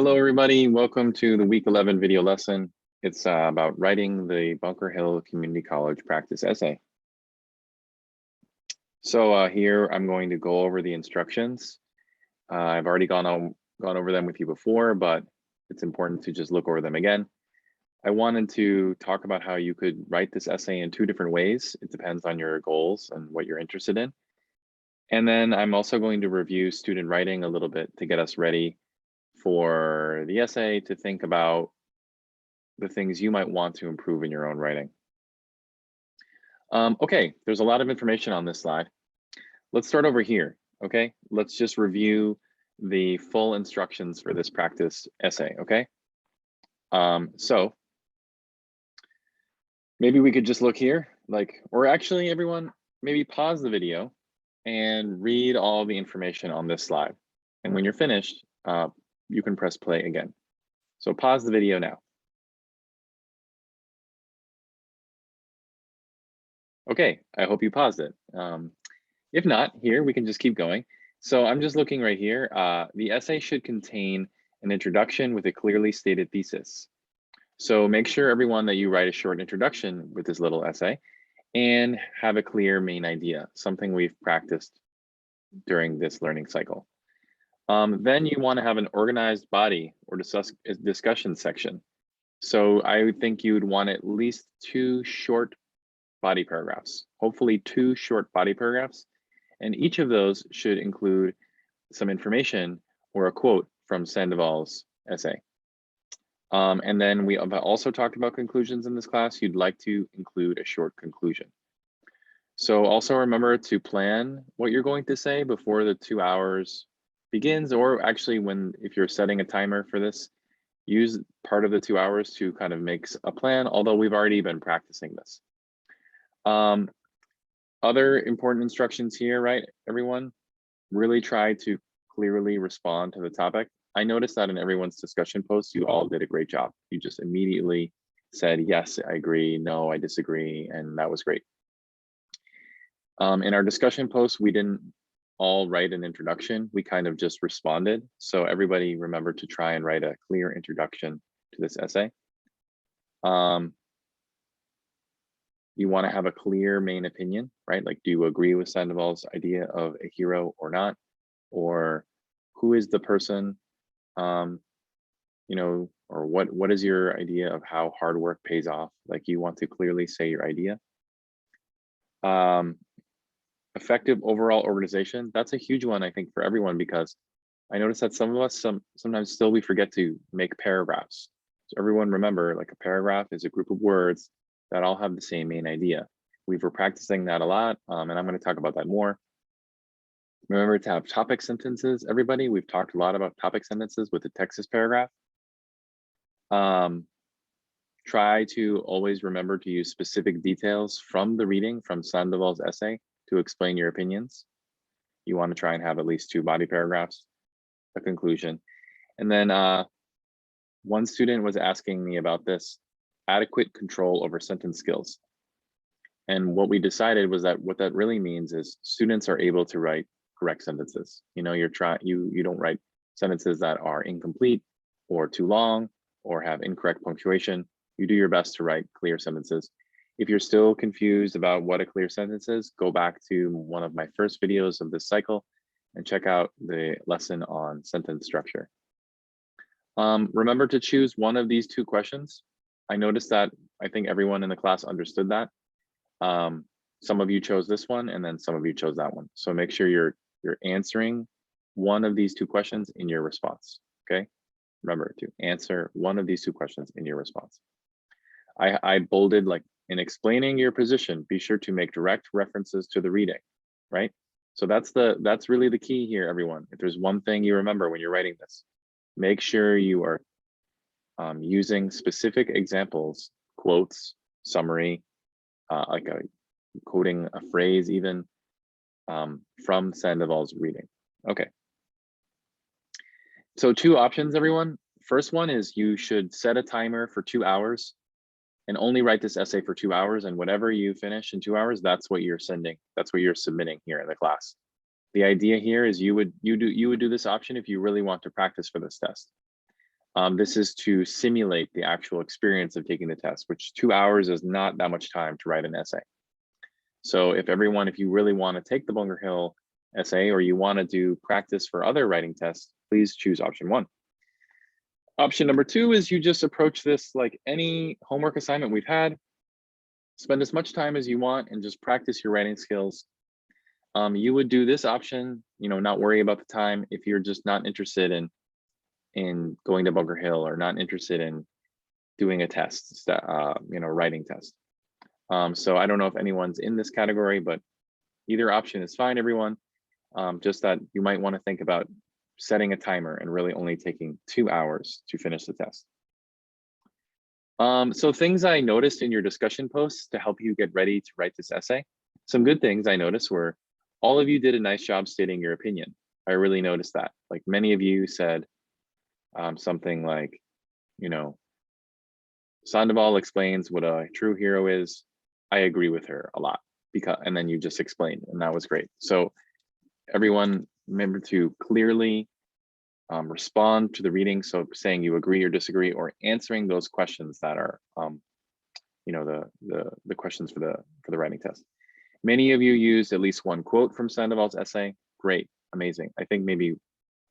Hello, everybody. Welcome to the week 11 video lesson. It's about writing the Bunker Hill Community College practice essay. So here I'm going to go over the instructions. I've already gone over them with you before, but it's important to just look over them again. I wanted to talk about how you could write this essay in two different ways. It depends on your goals and what you're interested in. And then I'm also going to review student writing a little bit to get us ready for the essay, to think about the things you might want to improve in your own writing. Okay, there's a lot of information on this slide. Let's start over here, okay? Let's just review the full instructions for this practice essay, okay? So maybe we could just look here, or actually everyone, maybe pause the video and read all the information on this slide. And when you're finished, you can press play again. So pause the video now. Okay, I hope you paused it. If not, here we can just keep going. So I'm just looking right here. The essay should contain an introduction with a clearly stated thesis. So make sure, everyone, that you write a short introduction with this little essay and have a clear main idea, something we've practiced during this learning cycle. Then you want to have an organized body or discussion section. So I would think you would want at least 2 short body paragraphs, hopefully 2 short body paragraphs. And each of those should include some information or a quote from Sandoval's essay. And then we have also talked about conclusions in this class. You'd like to include a short conclusion. So also remember to plan what you're going to say before the 2 hours begins, or actually if you're setting a timer for this, use part of the 2 hours to kind of make a plan, although we've already been practicing this. Other important instructions here, right, everyone? Really try to clearly respond to the topic. I noticed that in everyone's discussion posts, you all did a great job. You just immediately said, yes, I agree, no, I disagree, and that was great. In our discussion posts, we didn't all write an introduction, we kind of just responded. So everybody remember to try and write a clear introduction to this essay. You want to have a clear main opinion, right? Like, do you agree with Sandoval's idea of a hero or not? Or who is the person, or what is your idea of how hard work pays off? Like, you want to clearly say your idea. Effective overall organization, that's a huge one, I think, for everyone, because I noticed that some of us sometimes still we forget to make paragraphs. So everyone remember, like, a paragraph is a group of words that all have the same main idea. We're practicing that a lot, and I'm going to talk about that more. Remember to have topic sentences, everybody. We've talked a lot about topic sentences with the Texas paragraph. Try to always remember to use specific details from the reading from Sandoval's essay to explain your opinions. You want to try and have at least 2 body paragraphs, a conclusion. And then one student was asking me about this, adequate control over sentence skills. And what we decided was that what that really means is students are able to write correct sentences. You don't write sentences that are incomplete or too long or have incorrect punctuation. You do your best to write clear sentences. If you're still confused about what a clear sentence is, go back to one of my first videos of this cycle and check out the lesson on sentence structure. Remember to choose one of these 2 questions. I noticed that I think everyone in the class understood that. Some of you chose this one, and then some of you chose that one. So make sure you're answering one of these 2 questions in your response, okay? Remember to answer one of these 2 questions in your response. I bolded, like, in explaining your position, be sure to make direct references to the reading, right? So that's really the key here, everyone. If there's one thing you remember when you're writing this, make sure you are using specific examples, quotes, summary, quoting a phrase even from Sandoval's reading. Okay. So 2 options, everyone. First one is you should set a timer for 2 hours and only write this essay for 2 hours, and whatever you finish in 2 hours, that's what you're sending. That's what you're submitting here in the class. The idea here is you would do this option if you really want to practice for this test. This is to simulate the actual experience of taking the test, which 2 hours is not that much time to write an essay. So if you really want to take the Bunker Hill essay, or you want to do practice for other writing tests, please choose option 1. Option number 2 is you just approach this like any homework assignment we've had. Spend as much time as you want and just practice your writing skills. You would do this option, not worry about the time if you're just not interested in going to Bunker Hill, or not interested in doing a test, writing test. So I don't know if anyone's in this category, but either option is fine, everyone. Just that you might want to think about setting a timer and really only taking 2 hours to finish the test. So things I noticed in your discussion posts to help you get ready to write this essay. Some good things I noticed were all of you did a nice job stating your opinion. I really noticed that. Like many of you said something like, Sandoval explains what a true hero is. I agree with her a lot, and then you just explained, and that was great. So everyone, remember to clearly respond to the reading. So saying you agree or disagree, or answering those questions that are, the questions for the writing test. Many of you used at least one quote from Sandoval's essay. Great, amazing. I think maybe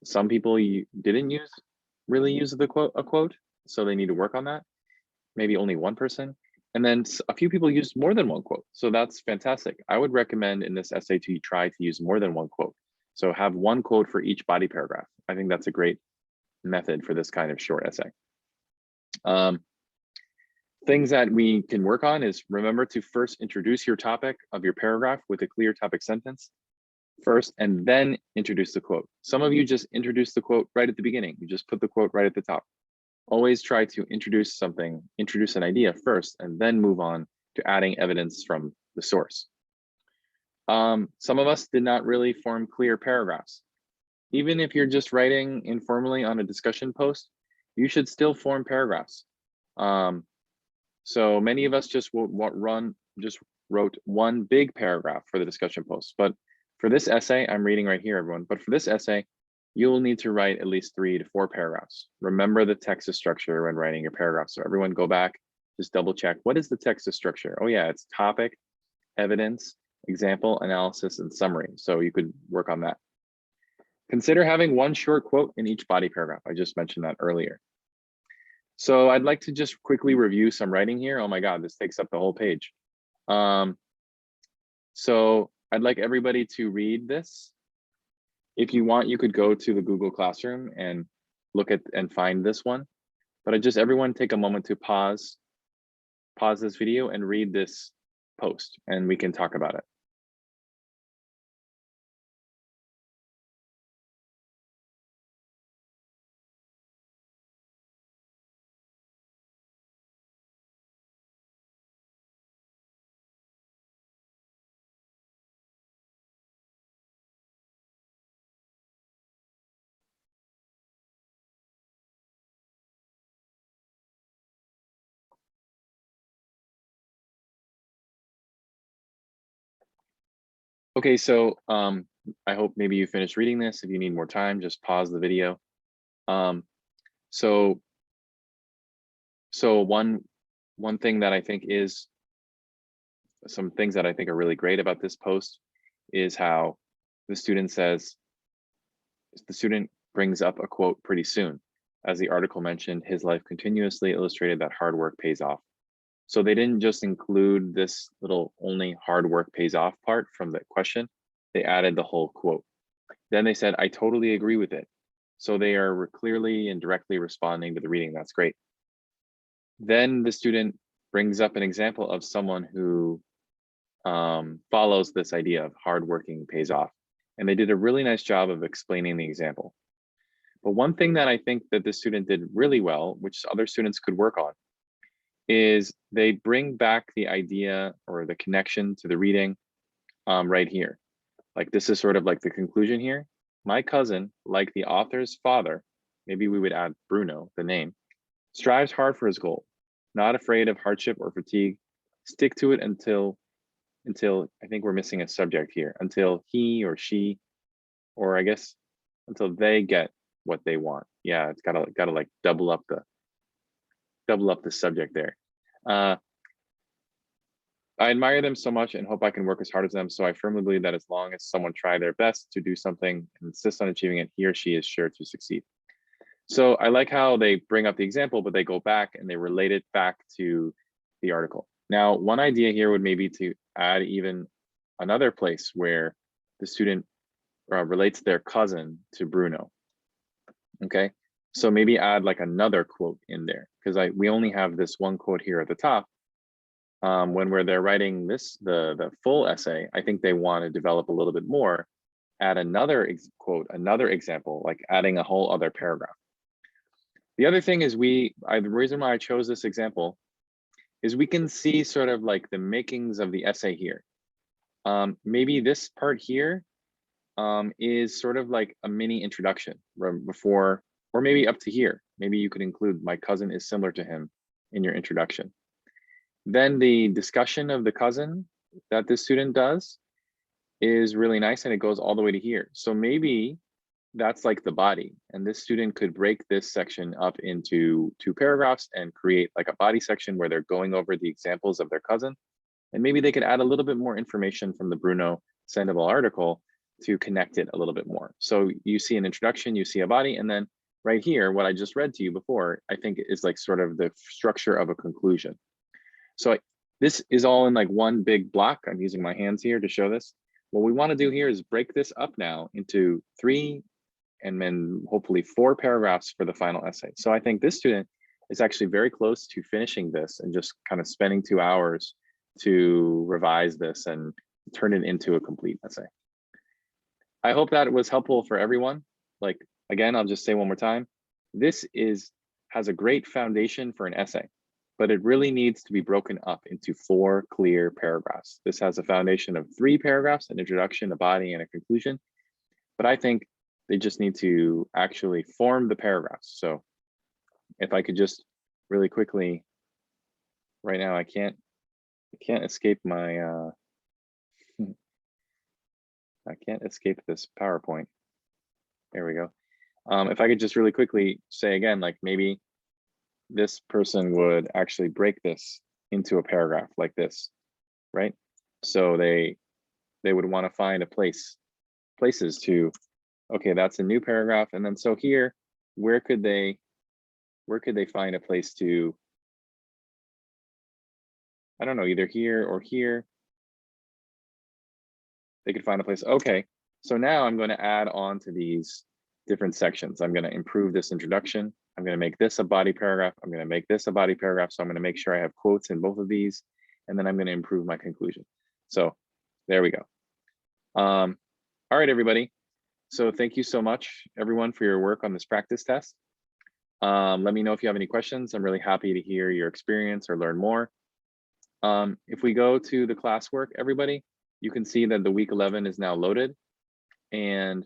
some people you didn't really use a quote, so they need to work on that. Maybe only one person. And then a few people used more than one quote. So that's fantastic. I would recommend in this essay to try to use more than one quote. So have one quote for each body paragraph. I think that's a great method for this kind of short essay. Things that we can work on is remember to first introduce your topic of your paragraph with a clear topic sentence first, and then introduce the quote. Some of you just introduce the quote right at the beginning. You just put the quote right at the top. Always try to introduce an idea first, and then move on to adding evidence from the source. Some of us did not really form clear paragraphs. Even if you're just writing informally on a discussion post, you should still form paragraphs. So many of us just wrote one big paragraph for the discussion post. But for this essay, I'm reading right here, everyone. But for this essay, you'll need to write at least 3 to 4 paragraphs. Remember the text structure when writing your paragraph. So everyone go back, just double check. What is the text structure? Oh yeah, it's topic, evidence, example, analysis, and summary. So you could work on that. Consider having one short quote in each body paragraph. I just mentioned that earlier. So I'd like to just quickly review some writing here. Oh my God, this takes up the whole page. So I'd like everybody to read this. If you want, you could go to the Google Classroom and look at and find this one. But everyone take a moment to pause this video and read this post, and we can talk about it. Okay, so I hope maybe you finished reading this. If you need more time, just pause the video. So one thing that I think is some things that I think are really great about this post is how the student brings up a quote pretty soon. As the article mentioned, his life continuously illustrated that hard work pays off. So they didn't just include this little only hard work pays off part from the question, they added the whole quote. Then they said, I totally agree with it. So they are clearly and directly responding to the reading. That's great. Then the student brings up an example of someone who follows this idea of hard working pays off. And they did a really nice job of explaining the example. But one thing that I think that this student did really well, which other students could work on, is they bring back the idea or the connection to the reading right here. Like this is sort of like the conclusion here. My cousin, like the author's father, maybe we would add Bruno, the name, strives hard for his goal, not afraid of hardship or fatigue, stick to it until I think we're missing a subject here, until he or she, or I guess until they get what they want. Yeah, it's gotta like double up the subject there. I admire them so much and hope I can work as hard as them. So I firmly believe that as long as someone try their best to do something and insist on achieving it, he or she is sure to succeed. So I like how they bring up the example, but they go back and they relate it back to the article. Now, one idea here would maybe to add even another place where the student relates their cousin to Bruno. Okay, so maybe add like another quote in there, because we only have this one quote here at the top. When they're writing the full essay, I think they want to develop a little bit more, add another quote, another example, like adding a whole other paragraph. The other thing is the reason why I chose this example is we can see sort of like the makings of the essay here. Maybe this part here is sort of like a mini introduction before, or maybe up to here. Maybe you could include my cousin is similar to him in your introduction. Then the discussion of the cousin that this student does is really nice and it goes all the way to here. So maybe that's like the body, and this student could break this section up into 2 paragraphs and create like a body section where they're going over the examples of their cousin. And maybe they could add a little bit more information from the Bruno Sandoval article to connect it a little bit more. So you see an introduction, you see a body, and then right here, what I just read to you before, I think is like sort of the structure of a conclusion. So this is all in like one big block. I'm using my hands here to show this. What we want to do here is break this up now into 3 and then hopefully 4 paragraphs for the final essay. So I think this student is actually very close to finishing this and just kind of spending 2 hours to revise this and turn it into a complete essay. I hope that it was helpful for everyone. Like, again, I'll just say one more time, this has a great foundation for an essay, but it really needs to be broken up into 4 clear paragraphs. This has a foundation of 3 paragraphs, an introduction, a body, and a conclusion. But I think they just need to actually form the paragraphs. So if I could just really quickly, right now, I can't escape my, I can't escape this PowerPoint. There we go. If I could just really quickly say again, like maybe this person would actually break this into a paragraph like this, right? So they would want to find places to, okay, that's a new paragraph. And then so here, where could they find a place to, I don't know, either here or here. They could find a place. Okay, so now I'm going to add on to these different sections. I'm going to improve this introduction. I'm going to make this a body paragraph. I'm going to make this a body paragraph. So I'm going to make sure I have quotes in both of these. And then I'm going to improve my conclusion. So there we go. All right, everybody. So thank you so much, everyone, for your work on this practice test. Let me know if you have any questions. I'm really happy to hear your experience or learn more. If we go to the classwork, everybody, you can see that the week 11 is now loaded, and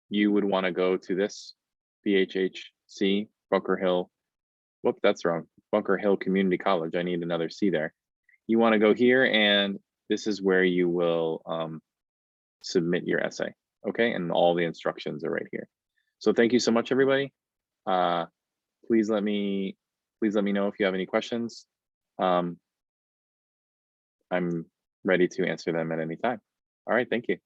you would want to go to this BHCC, Bunker Hill. Whoop, that's wrong. Bunker Hill Community College. I need another C there. You want to go here, and this is where you will submit your essay. Okay, and all the instructions are right here. So thank you so much, everybody. Please let me know if you have any questions. I'm ready to answer them at any time. All right, thank you.